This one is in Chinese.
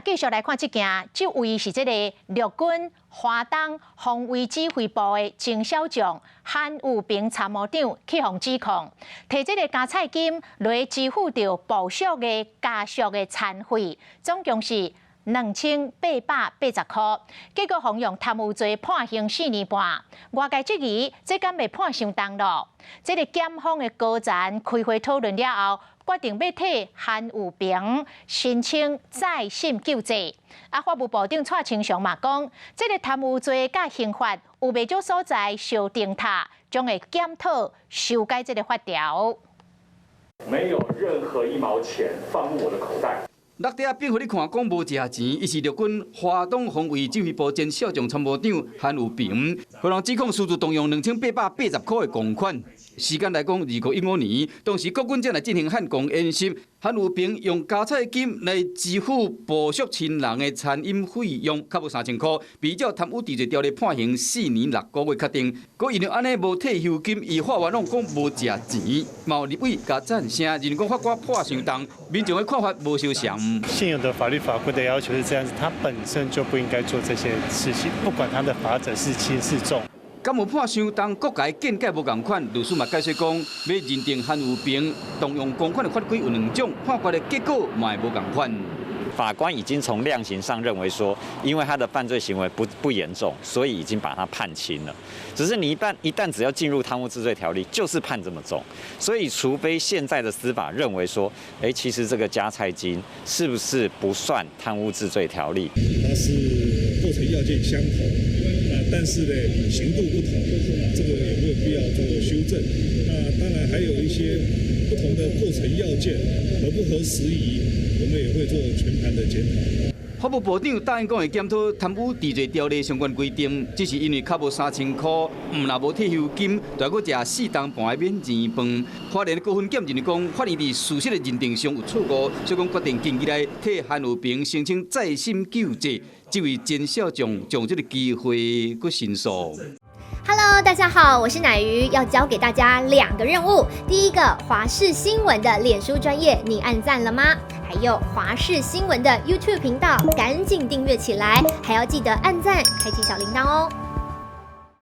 也继续来看这件，这位是这个陆军华东防卫指挥部的郑小将韩武平参谋长去互指控，摕这个加菜金来支付着部属的家属的餐费，总共是2880块，结果互用贪污罪判刑4年半。外界质疑这敢袂判伤重咯？这个检方的高层开会讨论了后，决定要替韩武平申请再审救济。法务部长蔡清祥嘛讲，这个贪污罪甲刑法有未少所在小定塔，将会检讨修改这个法条。没有任何1毛钱放入我的口袋。落地并互你看，讲无食钱，伊是陆军华东防卫指挥部前少将参谋长韩武平，互人指控私自动用2880块的公款。时间来讲，2015年，当时国军正来进行汉光演习，韩武平用加菜金来支付部属亲人的餐饮费用，较无3000块，比较贪污治罪条例判刑4年6个月确定。佮因为安尼无退休金，伊法院拢讲无食钱，毛立委甲赞声，认讲法官判伤重，民众的看法无相像。现有的法律法规的要求是这样子，他本身就不应该做这些事情，不管他的法者是轻是重。敢有判伤重？各界见解无共款，律师嘛解释讲，要认定韩武平动用公款的法规有2种，判决的结果嘛无共款。法官已经从量刑上认为说，因为他的犯罪行为不严重，所以已经把他判轻了。只是你一旦只要进入贪污治罪条例，就是判这么重。所以，除非现在的司法认为说，其实这个加菜金是不是不算贪污治罪条例？它是构成要件相同。但是呢，刑度不同，这个有没有必要做修正？那当然还有一些不同的构成要件合不合时宜，我们也会做全盘的检讨。法务部长答应讲会检讨贪污治罪条例相关规定，只是因为较无3000块，若无退休金，就要搁食4顿半的免钱饭。法院高分检认为讲，法院伫事实的认定上有错误，所以讲决定近期来替韩武平申请再审救济。这位前少将将这个机会搁申诉。Hello， 大家好，我是乃瑜，要教给大家2个任务。第一个，华视新闻的脸书专页，你按赞了吗？还有华视新闻的 YouTube 频道，赶紧订阅起来，还要记得按赞，开启小铃铛哦。